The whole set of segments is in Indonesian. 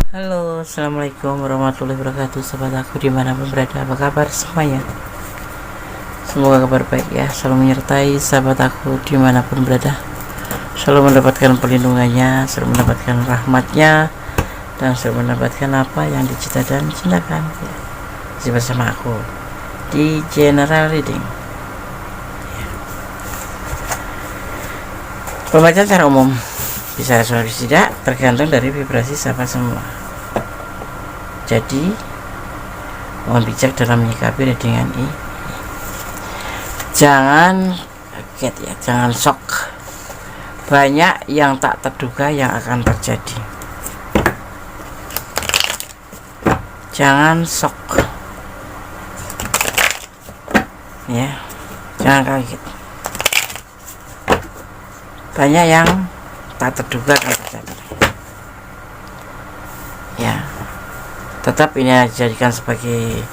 Halo, assalamualaikum warahmatullahi wabarakatuh. Sahabat aku dimanapun berada, apa kabar semuanya? Semoga kabar baik ya, selalu menyertai sahabat aku dimanapun berada, selalu mendapatkan perlindungannya, selalu mendapatkan rahmatnya, dan selalu mendapatkan apa yang dicita dan cintakan ya. Masih bersama aku di General Reading. Pembacaan secara umum bisa resolusi tidak tergantung dari vibrasi sahabat semua. Jadi mohon bijak dalam menyikapi readingan ini. Jangan kaget ya, jangan shock. Banyak yang tak terduga yang akan terjadi. Jangan shock ya, jangan kaget. Banyak yang tak terduga akan terjadi ya. Tetap ini dijadikan sebagai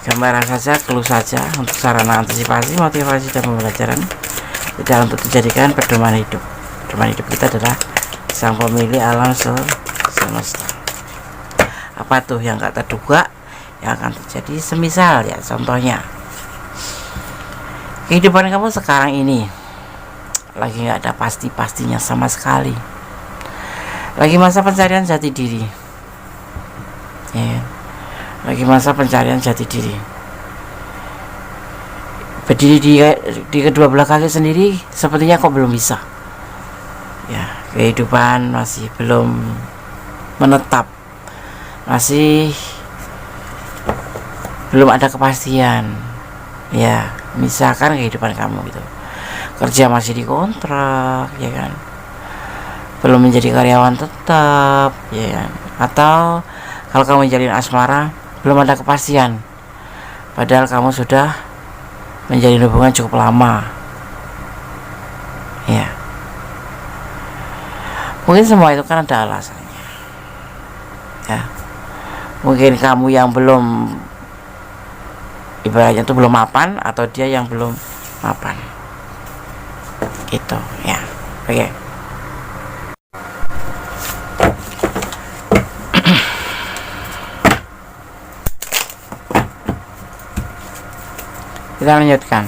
gambaran saja, clue saja untuk sarana antisipasi, motivasi dan pembelajaran, tidak untuk dijadikan pedoman hidup. Pedoman hidup kita adalah sang pemilik alam semesta. Apa tuh yang gak terduga yang akan terjadi? Semisal ya, contohnya kehidupan kamu sekarang ini lagi gak ada pasti-pastinya sama sekali. Lagi masa pencarian jati diri ya. Lagi masa pencarian jati diri. Berdiri di kedua belah kaki sendiri sepertinya kok belum bisa ya. Kehidupan masih belum menetap, masih belum ada kepastian ya. Misalkan kehidupan kamu gitu, kerja masih dikontrak ya kan, belum menjadi karyawan tetap ya kan. Atau kalau kamu menjalin asmara belum ada kepastian, padahal kamu sudah menjalin hubungan cukup lama ya. Mungkin semua itu kan ada alasannya ya. Mungkin kamu yang belum, ibaratnya itu belum mapan, atau dia yang belum mapan itu ya. Oke. Kita lanjutkan.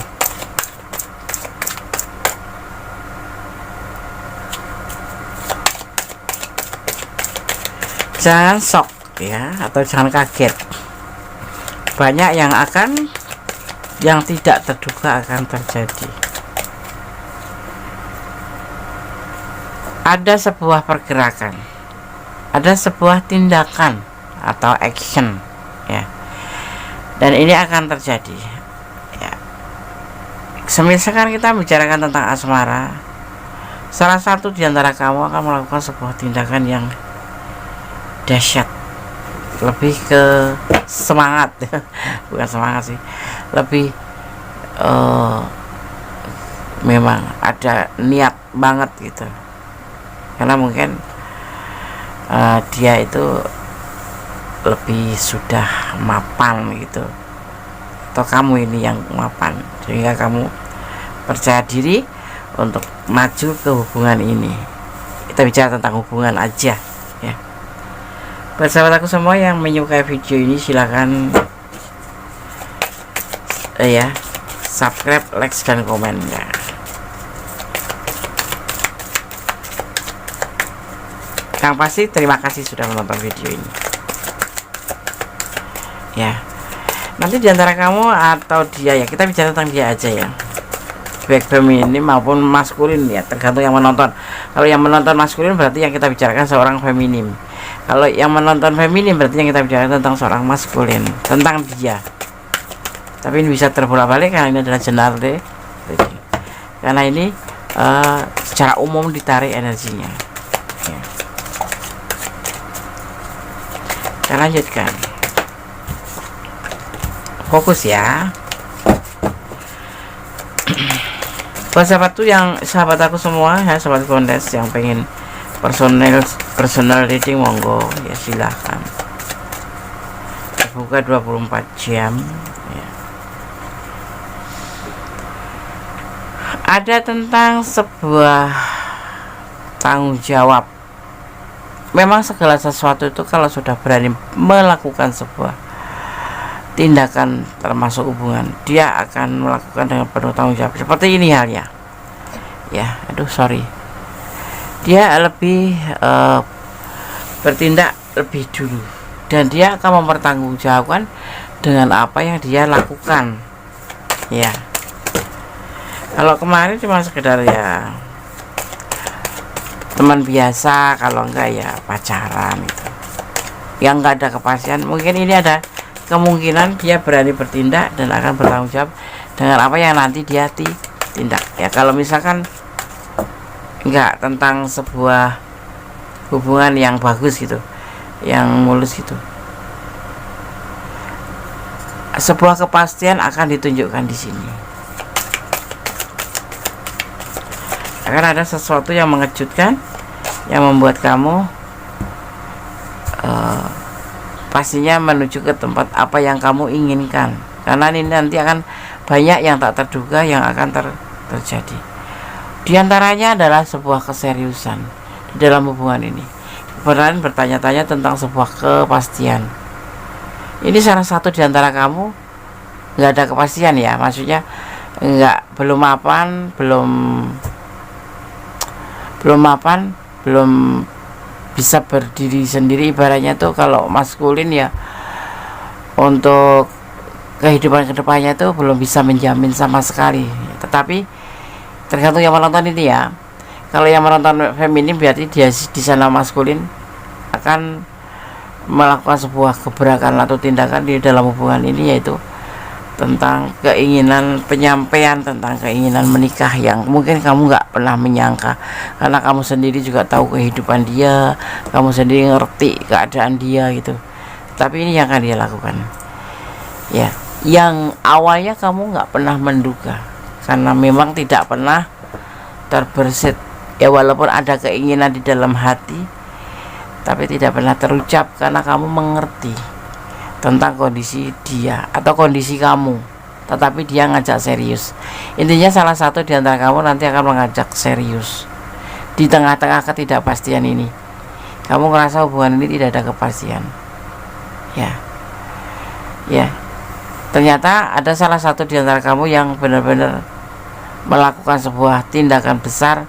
Jangan shock ya, atau jangan kaget. Banyak yang tidak terduga akan terjadi. Ada sebuah pergerakan, ada sebuah tindakan atau action ya, dan ini akan terjadi ya. Misalkan kita bicarakan tentang asmara, salah satu di antara kamu akan melakukan sebuah tindakan yang dahsyat, lebih ke semangat bukan semangat sih, lebih memang ada niat banget gitu. Karena mungkin dia itu lebih sudah mapan gitu, atau kamu ini yang mapan, sehingga kamu percaya diri untuk maju ke hubungan ini. Kita bicara tentang hubungan aja ya. Buat sahabat aku semua yang menyukai video ini, silakan ya subscribe, like, dan komen ya. Yang pasti terima kasih sudah menonton video ini ya. Nanti diantara kamu atau dia ya, kita bicara tentang dia aja ya, baik feminim maupun maskulin ya, tergantung yang menonton. Kalau yang menonton maskulin berarti yang kita bicarakan seorang feminim. Kalau yang menonton feminim berarti yang kita bicarakan tentang seorang maskulin, tentang dia. Tapi ini bisa terbolak-balik karena ini adalah general deh, karena ini secara umum ditarik energinya ya. Kita lanjutkan, fokus ya. Buat sahabat aku semua ya, sahabat kondes yang pengen personal reading, monggo ya, silahkan. Buka 24 jam ya. Ada tentang sebuah tanggung jawab memang segala sesuatu itu kalau sudah berani melakukan sebuah tindakan termasuk hubungan, dia akan melakukan dengan penuh tanggung jawab. Seperti ini halnya ya, sorry, dia lebih bertindak lebih dulu, dan dia akan mempertanggungjawabkan dengan apa yang dia lakukan ya. Kalau kemarin cuma sekedar ya teman biasa, kalau enggak ya pacaran gitu, yang enggak ada kepastian. Mungkin ini ada kemungkinan dia berani bertindak dan akan bertanggung jawab dengan apa yang nanti dia tindak ya. Kalau misalkan enggak tentang sebuah hubungan yang bagus gitu, yang mulus gitu, sebuah kepastian akan ditunjukkan di sini. Akan ada sesuatu yang mengejutkan, yang membuat kamu pastinya menuju ke tempat apa yang kamu inginkan. Karena ini nanti akan banyak yang tak terduga yang akan terjadi. Di antaranya adalah sebuah keseriusan di dalam hubungan ini. Kemudian bertanya-tanya tentang sebuah kepastian. Ini salah satu di antara kamu nggak ada kepastian ya, maksudnya belum mapan, belum bisa berdiri sendiri. Ibaratnya tuh kalau maskulin ya, untuk kehidupan kedepannya tuh belum bisa menjamin sama sekali. Tetapi tergantung yang menonton ini ya. Kalau yang menonton feminim berarti dia di sana maskulin akan melakukan sebuah gebrakan atau tindakan di dalam hubungan ini, yaitu tentang keinginan penyampaian, tentang keinginan menikah yang mungkin kamu nggak pernah menyangka, karena kamu sendiri juga tahu kehidupan dia, kamu sendiri ngerti keadaan dia gitu. Tapi ini yang akan dia lakukan ya, yang awalnya kamu nggak pernah menduga, karena memang tidak pernah terbersit ya, walaupun ada keinginan di dalam hati tapi tidak pernah terucap karena kamu mengerti tentang kondisi dia atau kondisi kamu, tetapi dia ngajak serius. Intinya salah satu di antara kamu nanti akan mengajak serius di tengah-tengah ketidakpastian ini. Kamu ngerasa hubungan ini tidak ada kepastian ya, ternyata ada salah satu di antara kamu yang benar-benar melakukan sebuah tindakan besar,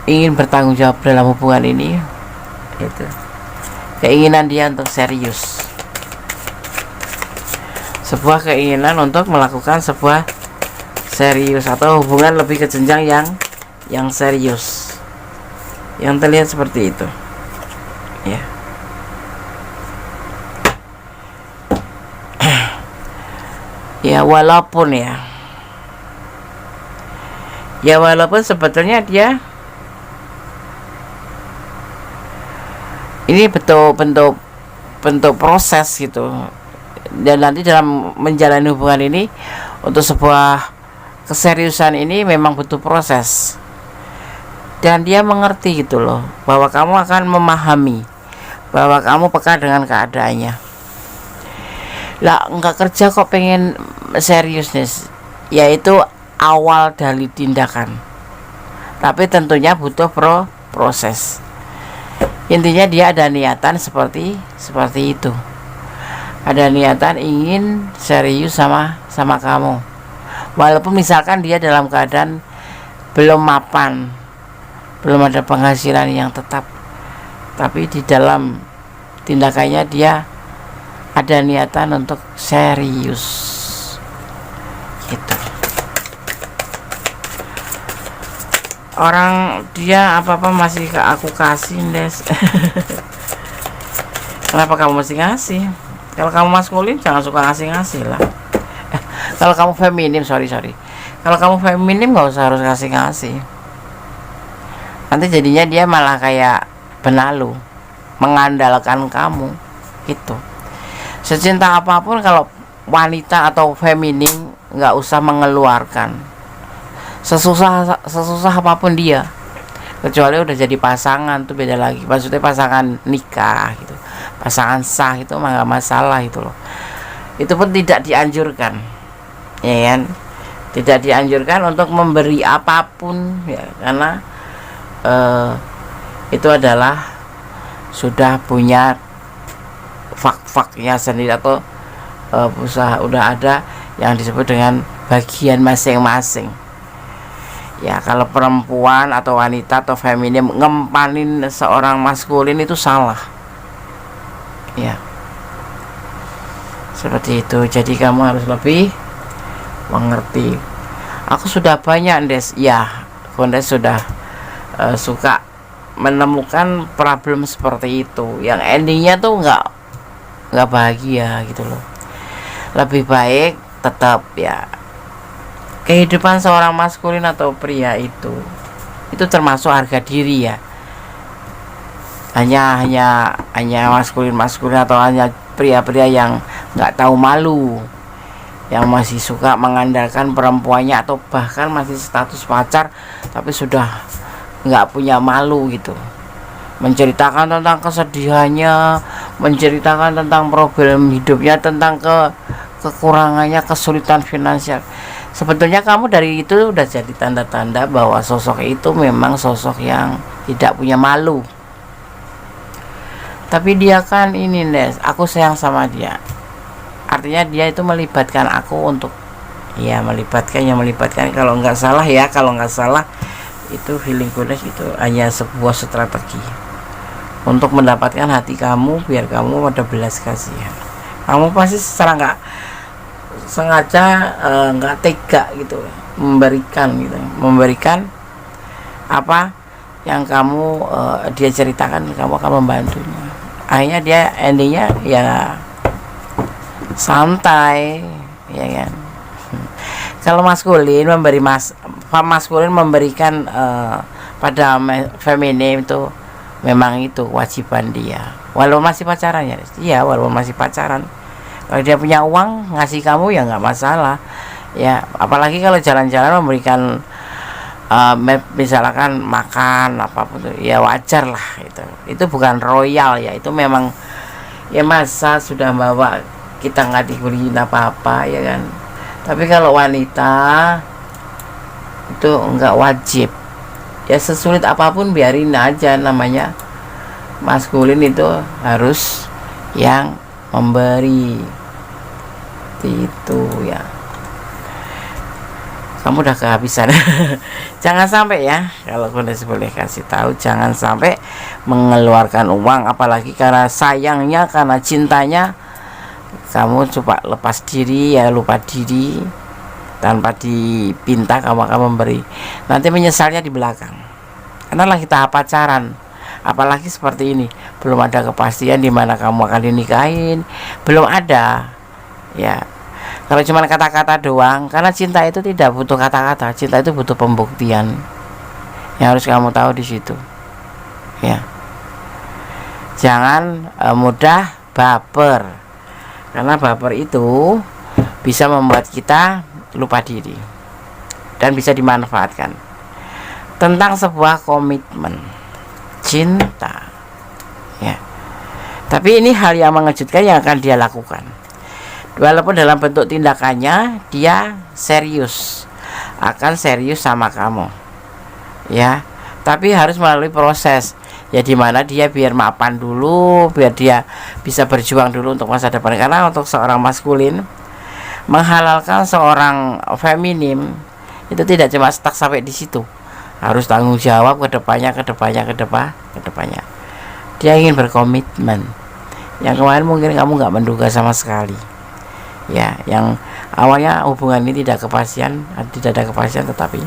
ingin bertanggung jawab dalam hubungan ini. Itu keinginan dia untuk serius, sebuah keinginan untuk melakukan sebuah serius atau hubungan lebih ke jenjang yang serius, yang terlihat seperti itu ya. Ya walaupun sebetulnya dia ini bentuk proses gitu, dan nanti dalam menjalani hubungan ini untuk sebuah keseriusan ini memang butuh proses, dan dia mengerti gitu loh, bahwa kamu akan memahami, bahwa kamu peka dengan keadaannya. Lah nggak kerja kok pengen serius nih, yaitu awal dari tindakan, tapi tentunya butuh proses. Intinya dia ada niatan seperti itu, ada niatan ingin serius sama kamu, walaupun misalkan dia dalam keadaan belum mapan, belum ada penghasilan yang tetap, tapi di dalam tindakannya dia ada niatan untuk serius gitu. Orang dia apa-apa masih ke aku kasih Des. Kenapa kamu mesti ngasih? Kalau kamu maskulin jangan suka ngasih lah. Kalau kamu feminim, sorry kalau kamu feminim nggak usah harus ngasih. Nanti jadinya dia malah kayak benalu, mengandalkan kamu gitu. Secinta apapun kalau wanita atau feminim nggak usah mengeluarkan, sesusah apapun dia, kecuali udah jadi pasangan tuh beda lagi. Maksudnya pasangan nikah gitu, pasangan sah itu mah nggak masalah itu loh. Itu pun tidak dianjurkan ya kan, tidak dianjurkan untuk memberi apapun ya, karena itu adalah sudah punya fak-faknya sendiri, atau usaha udah ada yang disebut dengan bagian masing-masing. Ya, kalau perempuan atau wanita atau feminim ngempanin seorang maskulin itu salah. Ya, seperti itu. Jadi kamu harus lebih mengerti. Aku sudah banyak, Des. Ya, Kondes sudah suka menemukan problem seperti itu, yang endingnya tuh nggak bahagia gitu loh. Lebih baik tetap ya, kehidupan seorang maskulin atau pria itu termasuk harga diri ya. Hanya maskulin atau hanya pria-pria yang nggak tahu malu, yang masih suka mengandalkan perempuannya, atau bahkan masih status pacar tapi sudah nggak punya malu gitu, menceritakan tentang kesedihannya, menceritakan tentang problem hidupnya, tentang kekurangannya, kesulitan finansial. Sebetulnya kamu dari itu udah jadi tanda-tanda bahwa sosok itu memang sosok yang tidak punya malu. Tapi dia kan ini, Nes, aku sayang sama dia. Artinya dia itu melibatkan aku untuk melibatkan kalau nggak salah itu feeling goodness itu hanya sebuah strategi untuk mendapatkan hati kamu, biar kamu ada belas kasihan. Kamu pasti secara nggak sengaja nggak tega gitu memberikan apa yang kamu dia ceritakan, kamu akan membantunya. Akhirnya dia endingnya ya santai, ya kan. Kalau maskulin memberikan pada feminim itu memang itu kewajiban dia, walaupun masih pacaran ya. Iya, walaupun masih pacaran. Kalau dia punya uang ngasih kamu ya nggak masalah ya, apalagi kalau jalan-jalan memberikan misalkan makan apapun tuh, ya wajar lah. Itu bukan royal ya, itu memang ya, masa sudah bawa kita nggak dibeliin apa-apa ya kan. Tapi kalau wanita itu nggak wajib ya, sesulit apapun biarin aja, namanya maskulin itu harus yang memberi. Itu ya, kamu udah kehabisan. Jangan sampai ya, kalau Kondes boleh kasih tahu, jangan sampai mengeluarkan uang, apalagi karena sayangnya, karena cintanya kamu coba lepas diri ya, lupa diri, tanpa dipinta kamu akan memberi. Nanti menyesalnya di belakang. Karena lagi tahap pacaran, apalagi seperti ini, belum ada kepastian di mana kamu akan dinikahin, belum ada ya. Kalau cuma kata-kata doang, karena cinta itu tidak butuh kata-kata, cinta itu butuh pembuktian. Yang harus kamu tahu di situ ya. Jangan mudah baper, karena baper itu bisa membuat kita lupa diri dan bisa dimanfaatkan. Tentang sebuah komitmen cinta ya, tapi ini hal yang mengejutkan yang akan dia lakukan, walaupun dalam bentuk tindakannya dia akan serius sama kamu ya, tapi harus melalui proses ya, dimana dia biar mapan dulu, biar dia bisa berjuang dulu untuk masa depan. Karena untuk seorang maskulin menghalalkan seorang feminim itu tidak cuma stuck sampai di situ, harus tanggung jawab ke depannya. Dia ingin berkomitmen yang kemarin mungkin kamu nggak menduga sama sekali ya, yang awalnya hubungan ini tidak ada kepastian, tetapi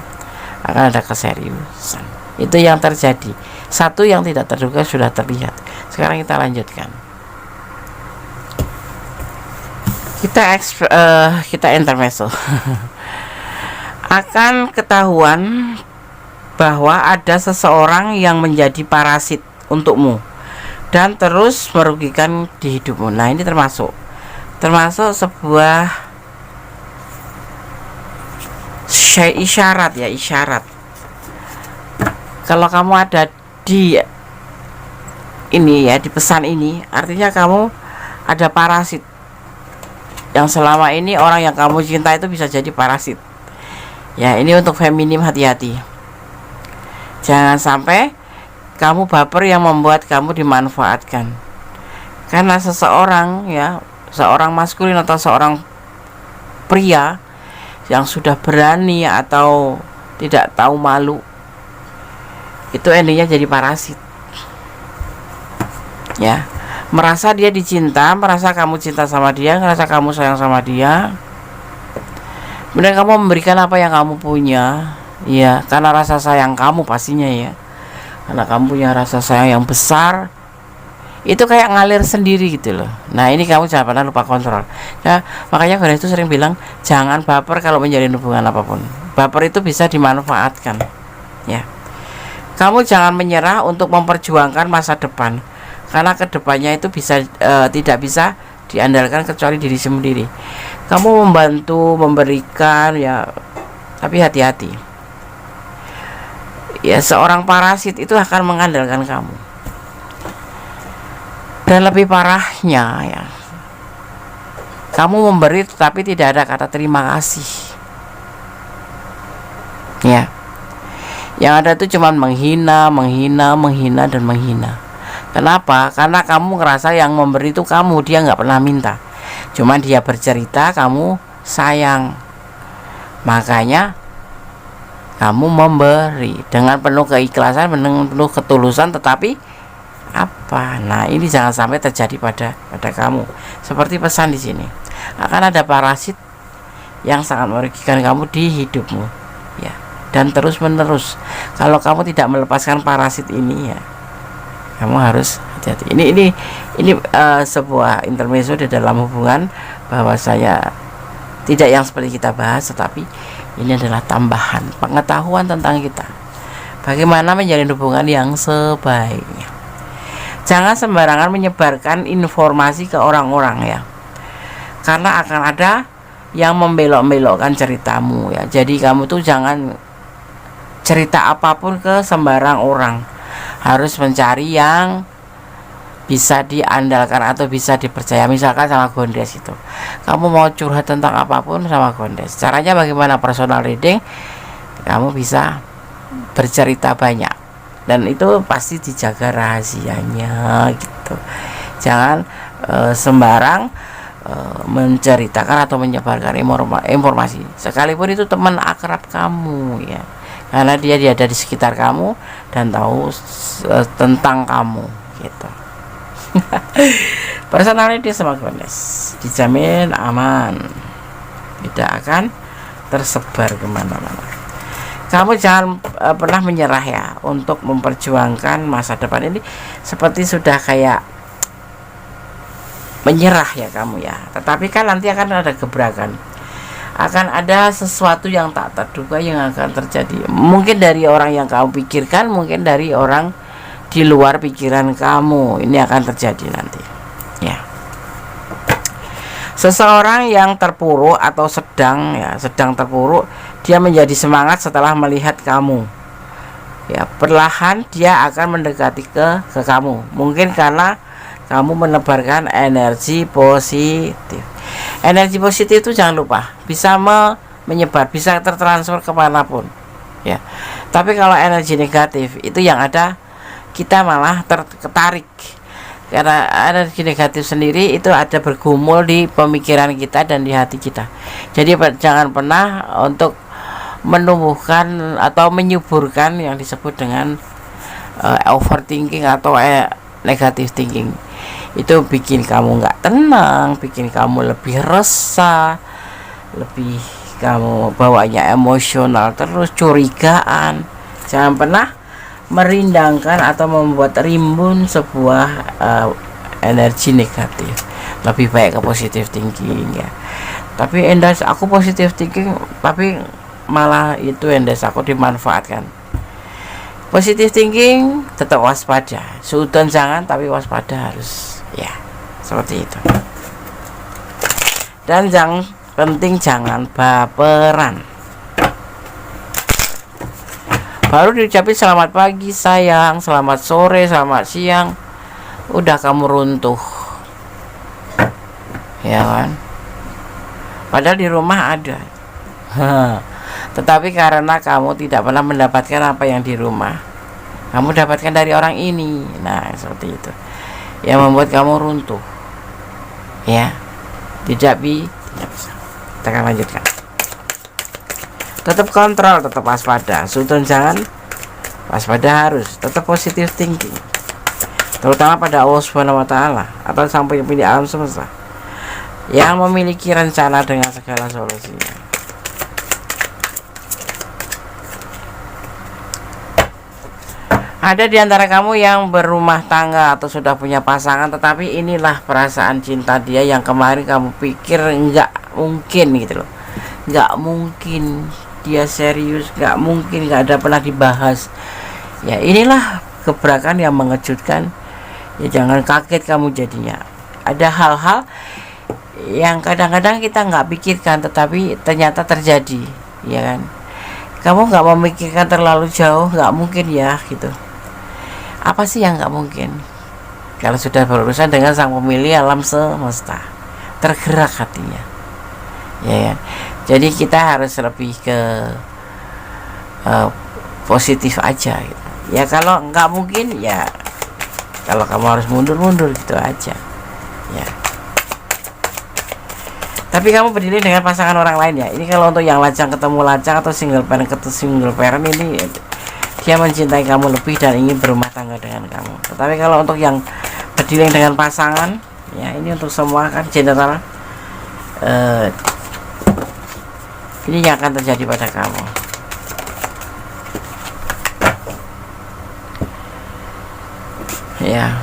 akan ada keseriusan. Itu yang terjadi. Satu yang tidak terduga sudah terlihat. Sekarang kita lanjutkan. Kita intermezzo. Akan ketahuan bahwa ada seseorang yang menjadi parasit untukmu dan terus merugikan di hidupmu. Nah, ini termasuk sebuah isyarat. Kalau kamu ada di ini ya, di pesan ini, artinya kamu ada parasit yang selama ini orang yang kamu cinta itu bisa jadi parasit ya. Ini untuk feminim, hati-hati, jangan sampai kamu baper yang membuat kamu dimanfaatkan. Karena seseorang ya, seorang maskulin atau seorang pria yang sudah berani atau tidak tahu malu, itu endingnya jadi parasit. Ya, merasa dia dicinta, merasa kamu cinta sama dia, merasa kamu sayang sama dia. Kemudian kamu memberikan apa yang kamu punya, ya, karena rasa sayang kamu pastinya ya. Karena kamu punya rasa sayang yang besar, itu kayak ngalir sendiri gitu loh. Nah ini kamu jangan pernah lupa kontrol. Nah makanya Goddess itu sering bilang jangan baper kalau menjalin hubungan apapun. Baper itu bisa dimanfaatkan. Ya, kamu jangan menyerah untuk memperjuangkan masa depan, karena kedepannya itu bisa tidak bisa diandalkan kecuali diri sendiri. Kamu membantu, memberikan ya, tapi hati-hati. Ya, seorang parasit itu akan mengandalkan kamu. Dan lebih parahnya ya, kamu memberi tetapi tidak ada kata terima kasih. Ya, yang ada itu cuma menghina, dan menghina. Kenapa? Karena kamu ngerasa yang memberi itu kamu, dia nggak pernah minta. Cuman dia bercerita, kamu sayang. Makanya kamu memberi dengan penuh keikhlasan, penuh ketulusan, tetapi apa? Nah, ini jangan sampai terjadi pada kamu. Seperti pesan di sini. Akan ada parasit yang sangat merugikan kamu di hidupmu, ya. Dan terus-menerus. Kalau kamu tidak melepaskan parasit ini ya, kamu harus hati-hati. Ini sebuah intermezzo di dalam hubungan, bahwa saya tidak yang seperti kita bahas, tetapi ini adalah tambahan pengetahuan tentang kita, bagaimana menjalin hubungan yang sebaiknya. Jangan sembarangan menyebarkan informasi ke orang-orang ya, karena akan ada yang membelok-belokkan ceritamu ya. Jadi kamu tuh jangan cerita apapun ke sembarang orang, harus mencari yang bisa diandalkan atau bisa dipercaya. Misalkan sama Gondes itu, kamu mau curhat tentang apapun sama Gondes, caranya bagaimana? Personal reading, kamu bisa bercerita banyak, dan itu pasti dijaga rahasianya gitu. Jangan sembarang menceritakan atau menyebarkan informasi, sekalipun itu teman akrab kamu ya, karena dia ada di sekitar kamu dan tahu tentang kamu gitu. Personality sama Gondes dijamin aman, tidak akan tersebar kemana-mana. Kamu jangan pernah menyerah ya untuk memperjuangkan masa depan ini. Seperti sudah kayak menyerah ya kamu ya, tetapi kan nanti akan ada gebrakan, akan ada sesuatu yang tak terduga yang akan terjadi. Mungkin dari orang yang kamu pikirkan, mungkin dari orang di luar pikiran kamu. Ini akan terjadi nanti ya. Seseorang yang terpuruk atau sedang terpuruk, dia menjadi semangat setelah melihat kamu ya. Perlahan dia akan mendekati ke kamu, mungkin karena kamu menebarkan energi positif. Energi positif itu jangan lupa bisa menyebar, bisa tertransfer kemanapun ya. Tapi kalau energi negatif itu yang ada, kita malah tertarik, karena energi negatif sendiri itu ada bergumul di pemikiran kita dan di hati kita. Jadi jangan pernah untuk menumbuhkan atau menyuburkan yang disebut dengan overthinking atau negative thinking. Itu bikin kamu nggak tenang, bikin kamu lebih resah, lebih kamu bawanya emosional, terus curigaan. Jangan pernah merindangkan atau membuat rimbun sebuah energi negatif. Lebih baik ke positive thinking ya. Tapi Endas, aku positive thinking tapi malah itu Endas, aku dimanfaatkan. Positive thinking tetap waspada, suudon jangan, tapi waspada harus ya, seperti itu. Dan yang penting jangan baperan. Baru diucapin selamat pagi sayang, selamat sore, selamat siang, udah kamu runtuh ya kan. Padahal di rumah ada tetapi karena kamu tidak pernah mendapatkan apa yang di rumah, kamu dapatkan dari orang ini. Nah, seperti itu yang membuat kamu runtuh, ya. Tidak bisa. Kita akan lanjutkan. Tetap kontrol, tetap waspada. Sultan jangan waspada, harus tetap positive thinking, terutama pada Allah Subhanahu wa Ta'ala atau Sang Pemilik alam semesta yang memiliki rencana dengan segala solusinya. Ada di antara kamu yang berumah tangga atau sudah punya pasangan, tetapi inilah perasaan cinta dia yang kemarin kamu pikir nggak mungkin gitu loh, nggak mungkin dia serius, nggak mungkin, nggak ada pernah dibahas. Ya, inilah gebrakan yang mengejutkan. Ya, jangan kaget kamu jadinya. Ada hal-hal yang kadang-kadang kita nggak pikirkan tetapi ternyata terjadi, ya kan. Kamu nggak memikirkan terlalu jauh, nggak mungkin ya gitu. Apa sih yang nggak mungkin? Kalau sudah berurusan dengan Sang Pemilik alam semesta, tergerak hatinya, ya kan? Jadi kita harus lebih ke positif aja gitu. Ya kalau nggak mungkin, ya kalau kamu harus mundur gitu aja, ya. Tapi kamu berdiri dengan pasangan orang lain, ya. Ini kalau untuk yang lajang ketemu lajang atau single parent ketemu single parent, ini dia mencintai kamu lebih dan ingin berumah tangga dengan kamu. Tetapi kalau untuk yang berdiri dengan pasangan, ya ini untuk semua kan general, ini yang akan terjadi pada kamu. Ya,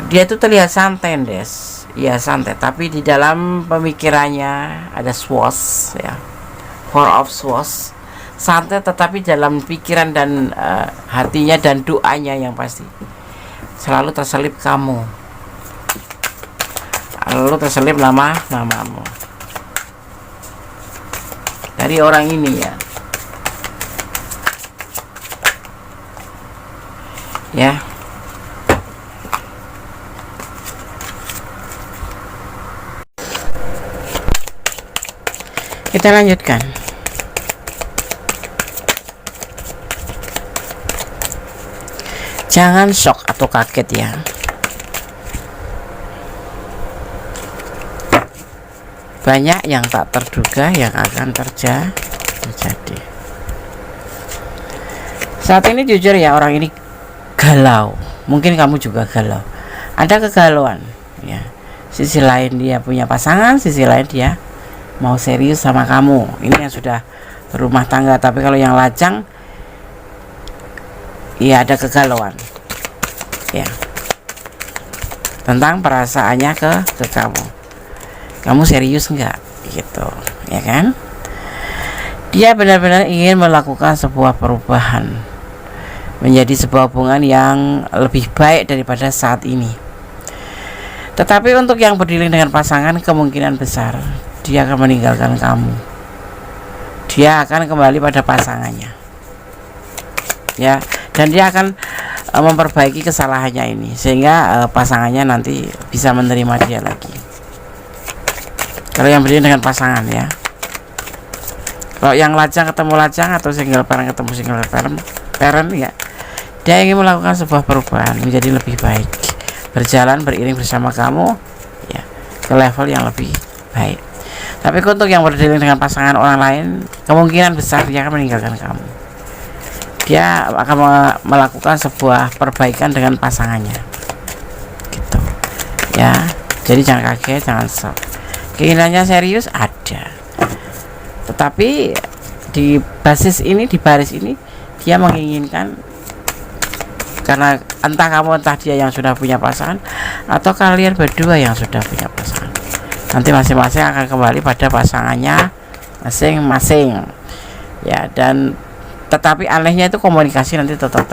dia itu terlihat santai, Des. Iya santai, tapi di dalam pemikirannya ada SWOS, ya, four of SWOS. Santai tetapi dalam pikiran dan hatinya dan doanya yang pasti selalu terselip kamu, lalu terselip namamu dari orang ini, ya. Ya. Kita lanjutkan. Jangan shock atau kaget, ya. Banyak yang tak terduga yang akan terjadi. Saat ini jujur ya, orang ini galau. Mungkin kamu juga galau. Ada kegalauan, ya. Sisi lain dia punya pasangan, sisi lain dia mau serius sama kamu. Ini yang sudah berumah tangga. Tapi kalau yang lajang, ya ada kegalauan, ya, tentang perasaannya ke kamu serius nggak gitu, ya kan. Dia benar-benar ingin melakukan sebuah perubahan menjadi sebuah hubungan yang lebih baik daripada saat ini. Tetapi untuk yang berdiri dengan pasangan, kemungkinan besar dia akan meninggalkan kamu. Dia akan kembali pada pasangannya, ya, dan dia akan memperbaiki kesalahannya ini sehingga pasangannya nanti bisa menerima dia lagi. Kalau yang berdiri dengan pasangan, ya. Kalau yang lajang ketemu lajang atau single parent ketemu single parent, ya, dia ingin melakukan sebuah perubahan menjadi lebih baik, berjalan beriring bersama kamu, ya, ke level yang lebih baik. Tapi untuk yang berdiri dengan pasangan orang lain, kemungkinan besar dia akan meninggalkan kamu. Dia akan melakukan sebuah perbaikan dengan pasangannya, gitu, ya. Jadi jangan kaget, jangan shock. Keinginannya serius ada, tetapi di baris ini dia menginginkan, karena entah kamu entah dia yang sudah punya pasangan atau kalian berdua yang sudah punya pasangan, nanti masing-masing akan kembali pada pasangannya masing-masing, ya. Dan tetapi anehnya itu komunikasi nanti tetap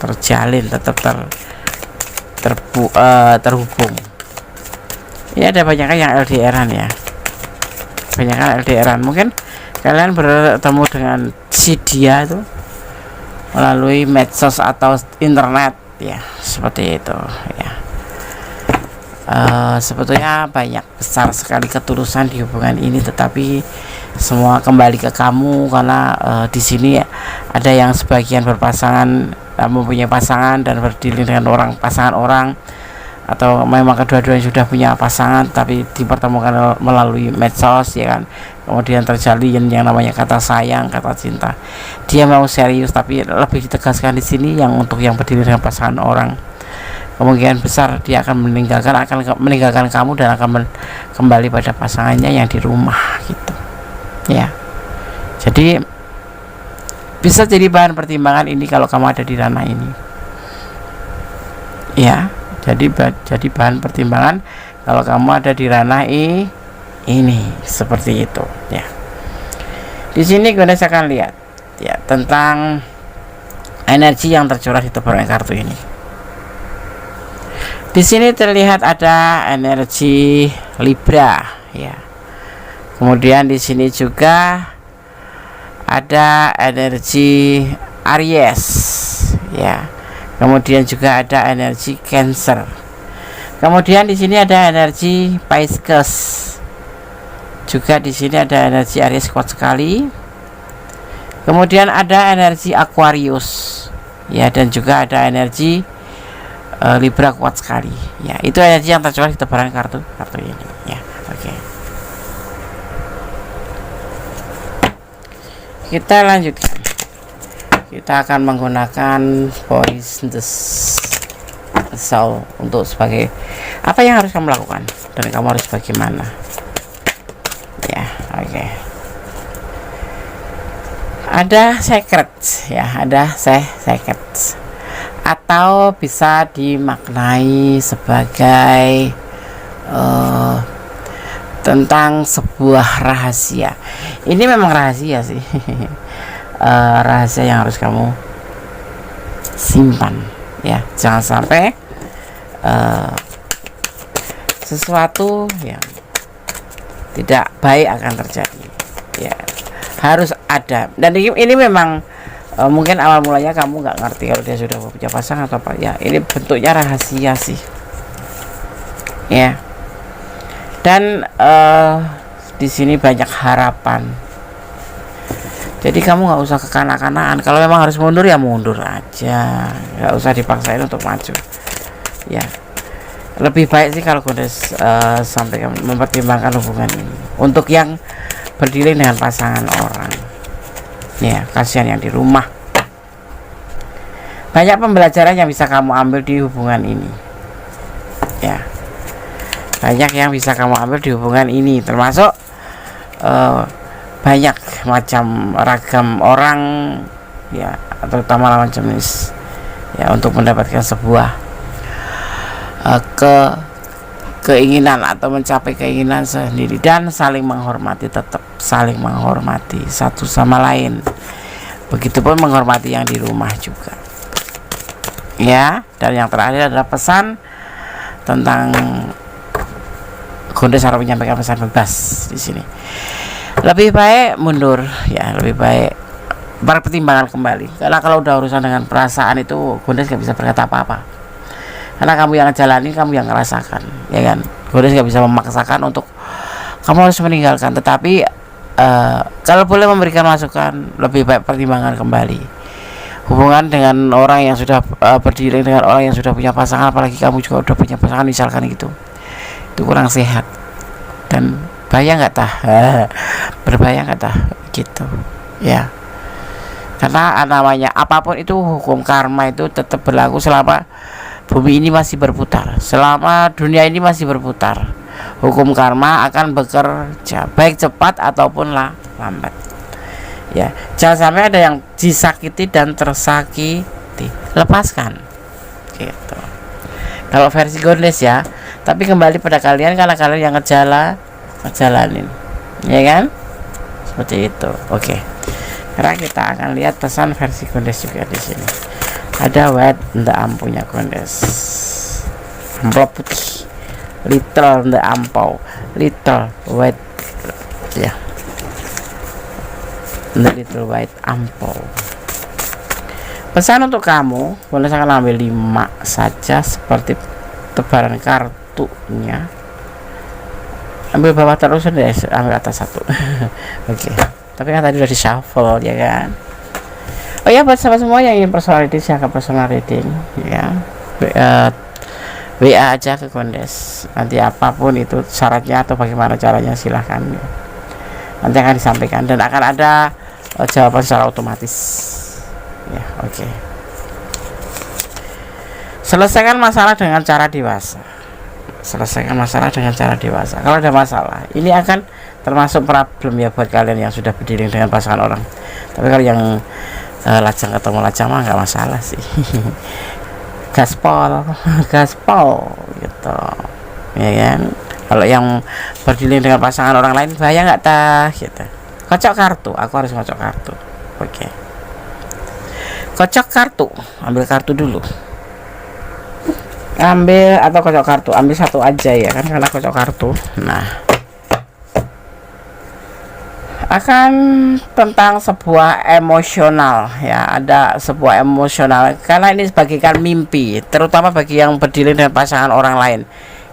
terjalin, tetap terhubung. Ya, ada banyak yang LDRan, ya, banyak LDRan. Mungkin kalian bertemu dengan si dia itu melalui medsos atau internet, ya, seperti itu, ya. Sebetulnya banyak besar sekali ketulusan di hubungan ini, tetapi semua kembali ke kamu, karena di sini ada yang sebagian berpasangan, mempunyai pasangan dan berdiri dengan pasangan orang, atau memang kedua-duanya sudah punya pasangan tapi dipertemukan melalui medsos, ya kan. Kemudian terjalin yang namanya kata sayang, kata cinta. Dia mau serius, tapi lebih ditegaskan di sini yang untuk yang berdiri dengan pasangan orang, kemungkinan besar dia akan meninggalkan kamu dan akan kembali pada pasangannya yang di rumah gitu ya. Jadi bisa jadi bahan pertimbangan ini kalau kamu ada di ranah ini ya. Jadi bahan pertimbangan kalau kamu ada di ranah ini seperti itu ya. Di sini gue akan lihat ya tentang energi yang tercurah di tebaran kartu ini. Di sini terlihat ada energi Libra ya. Kemudian di sini juga ada energi Aries ya. Kemudian juga ada energi Cancer. Kemudian di sini ada energi Pisces. Juga di sini ada energi Aries kuat sekali. Kemudian ada energi Aquarius ya, dan juga ada energi Libra kuat sekali ya. Itu energi yang tercurah di tebaran kartu ini ya. Oke. Kita lanjutkan. Kita akan menggunakan Voice the Soul untuk sebagai apa yang harus kamu lakukan dan kamu harus bagaimana ya. Oke. Ada secret ya, ada secret, atau bisa dimaknai sebagai tentang sebuah rahasia. Ini memang rahasia sih. Rahasia yang harus kamu simpan ya. Jangan sampai sesuatu yang tidak baik akan terjadi ya. Harus ada, dan ini memang mungkin awal mulanya kamu nggak ngerti kalau dia sudah punya pasangan atau apa ya. Ini bentuknya rahasia sih ya. Dan di sini banyak harapan. Jadi kamu nggak usah kekanak-kanakan. Kalau memang harus mundur ya mundur aja, nggak usah dipaksain untuk maju ya. Lebih baik sih kalau Gondes sampai mempertimbangkan hubungan ini untuk yang berdiri dengan pasangan orang ya. Kasihan yang di rumah. Banyak pembelajaran yang bisa kamu ambil di hubungan ini ya. Banyak yang bisa kamu ambil di hubungan ini, termasuk banyak macam ragam orang ya, terutama lawan jenis ya, untuk mendapatkan sebuah keinginan atau mencapai keinginan sendiri, dan saling menghormati, tetap saling menghormati satu sama lain. Begitupun menghormati yang di rumah juga ya. Dan yang terakhir adalah pesan tentang Gondes harus menyampaikan pesan bebas di sini. Lebih baik mundur ya, lebih baik pertimbangan kembali, karena kalau udah urusan dengan perasaan itu Gondes gak bisa berkata apa-apa, karena kamu yang ngejalanin, kamu yang ngerasakan ya kan. Gondes gak bisa memaksakan untuk kamu harus meninggalkan, tetapi kalau boleh memberikan masukan, lebih baik pertimbangan kembali. Hubungan dengan orang yang sudah berdiri dengan orang yang sudah punya pasangan, apalagi kamu juga udah punya pasangan misalkan gitu, itu kurang sehat. Dan bahaya nggak tah? Berbahaya nggak tah gitu ya. Karena namanya apapun itu, hukum karma itu tetap berlaku selama bumi ini masih berputar, selama dunia ini masih berputar. Hukum karma akan bekerja baik cepat ataupun lambat ya. Jangan sampai ada yang disakiti dan tersakiti, lepaskan gitu. Kalau versi Gondes ya. Tapi kembali pada kalian, karena kalian yang ngejalanin ya kan, seperti itu. Oke. Sekarang kita akan lihat pesan versi Gondes juga di sini. Ada white the ampunya Gondes, amplop putih, little the ampau, little white ya, the little white ampau. Pesan untuk kamu, Gondes akan ambil 5 saja seperti tebaran kartunya. ambil bawah terus deh, ambil atas satu. Oke. Tapi kan tadi udah di shuffle ya kan. Oh ya, buat sahabat semua yang ingin personal reading, silakan personal reading ya. WA aja ke Kondes. Nanti apapun itu syaratnya atau bagaimana caranya silahkan ya. Nanti akan disampaikan dan akan ada jawaban secara otomatis ya. Oke. Selesaikan masalah dengan cara dewasa. Selesaikan masalah dengan cara dewasa. Kalau ada masalah, ini akan termasuk problem ya buat kalian yang sudah berdiri dengan pasangan orang. Tapi kalau yang lajang ketemu lajang mah nggak masalah sih. gaspol gitu ya kan. Kalau yang berdiri dengan pasangan orang lain bahaya nggak tah gitu. Kocok kartu, aku harus kocok kartu. Oke. Kocok kartu, ambil kartu dulu. Ambil atau kocok kartu, ambil satu aja ya kan, karena kocok kartu. Nah, akan tentang sebuah emosional ya, ada sebuah emosional karena ini sebagaikan mimpi, terutama bagi yang berdiri dengan pasangan orang lain.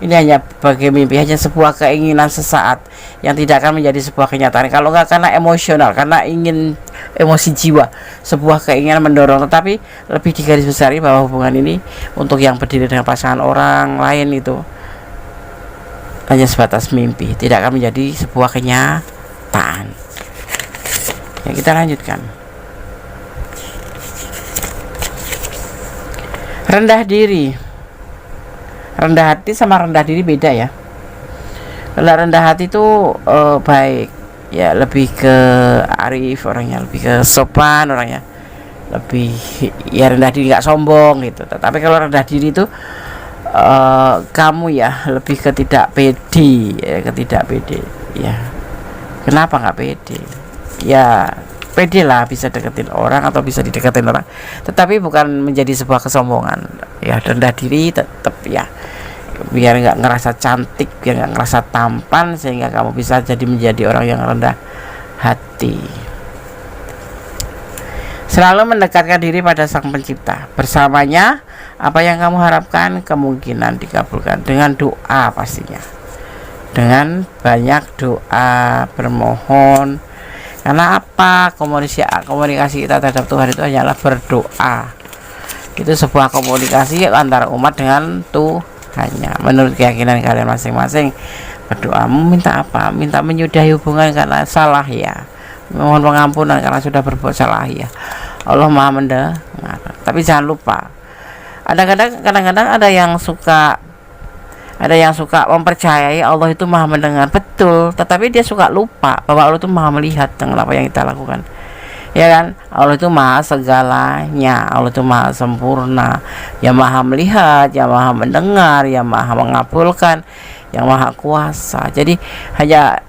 Ini hanya bagi mimpi, hanya sebuah keinginan sesaat yang tidak akan menjadi sebuah kenyataan. Kalau nggak karena emosional, karena ingin emosi jiwa, sebuah keinginan mendorong, tetapi lebih digarisbesari bahwa hubungan ini untuk yang berdiri dengan pasangan orang lain itu hanya sebatas mimpi, tidak akan menjadi sebuah kenyataan. Ya, kita lanjutkan. Rendah diri, rendah hati sama rendah diri beda ya. Rendah hati itu baik ya, lebih ke arif orangnya, lebih ke sopan orangnya, lebih ya rendah diri, nggak sombong gitu. Tapi kalau rendah diri itu kamu ya lebih ke tidak pede ya, ya. Kenapa nggak pede? Ya pede lah, bisa deketin orang atau bisa dideketin orang, tetapi bukan menjadi sebuah kesombongan ya. Rendah diri tetap ya, biar nggak ngerasa cantik, biar nggak ngerasa tampan, sehingga kamu bisa menjadi orang yang rendah hati. Selalu mendekatkan diri pada Sang Pencipta. Bersamanya apa yang kamu harapkan kemungkinan dikabulkan dengan doa, pastinya dengan banyak doa, bermohon. Karena apa? Komunikasi kita terhadap Tuhan itu hanyalah berdoa. Itu sebuah komunikasi antara umat dengan Tuhannya. Menurut keyakinan kalian masing-masing, berdoa minta apa? Minta menyudahi hubungan karena salah ya. Mohon pengampunan karena sudah berbuat salah ya. Allah Maha mendengar. Tapi jangan lupa, kadang-kadang ada yang suka mempercayai Allah itu Maha mendengar, betul, tetapi dia suka lupa bahwa Allah itu Maha melihat dengan apa yang kita lakukan, ya kan? Allah itu Maha segalanya, Allah itu Maha sempurna, yang Maha melihat, yang Maha mendengar, yang Maha mengabulkan, yang Maha kuasa. Jadi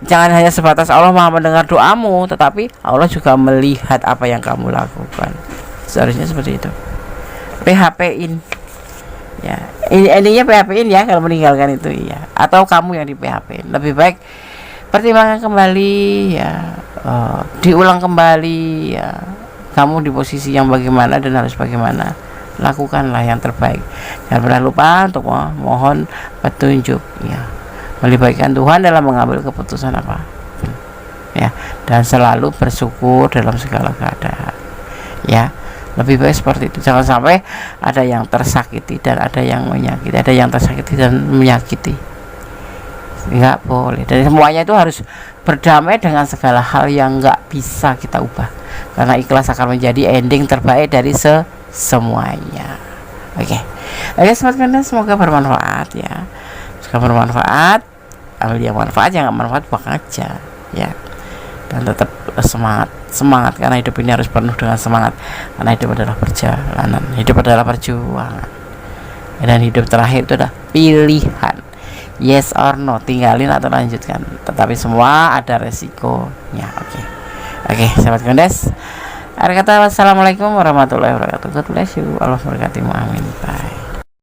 jangan hanya sebatas Allah Maha mendengar doamu, tetapi Allah juga melihat apa yang kamu lakukan. Seharusnya seperti itu. PHP-in ya, intinya PHP-in ya kalau meninggalkan itu ya, atau kamu yang di PHP. Lebih baik pertimbangkan kembali ya, diulang kembali ya, kamu di posisi yang bagaimana dan harus bagaimana. Lakukanlah yang terbaik, jangan pernah lupa untuk mohon petunjuk ya, melibatkan Tuhan dalam mengambil keputusan apa ya, dan selalu bersyukur dalam segala keadaan ya. Lebih baik seperti itu. Jangan sampai ada yang tersakiti dan ada yang menyakiti, ada yang tersakiti dan menyakiti. Enggak boleh. Dan semuanya itu harus berdamai dengan segala hal yang enggak bisa kita ubah, karena ikhlas akan menjadi ending terbaik dari semuanya. Oke, semoga bermanfaat ya. Semoga bermanfaat. Ambil yang manfaat, yang enggak manfaat buang aja ya. Dan tetap semangat karena hidup ini harus penuh dengan semangat, karena hidup adalah perjalanan, hidup adalah perjuangan, dan hidup terakhir itu adalah pilihan, yes or no, tinggalin atau lanjutkan, tetapi semua ada resikonya. Oke, sahabat Kondes, akhir kata wassalamualaikum warahmatullahi wabarakatuh. God bless you, Allah berkati, amin. Bye.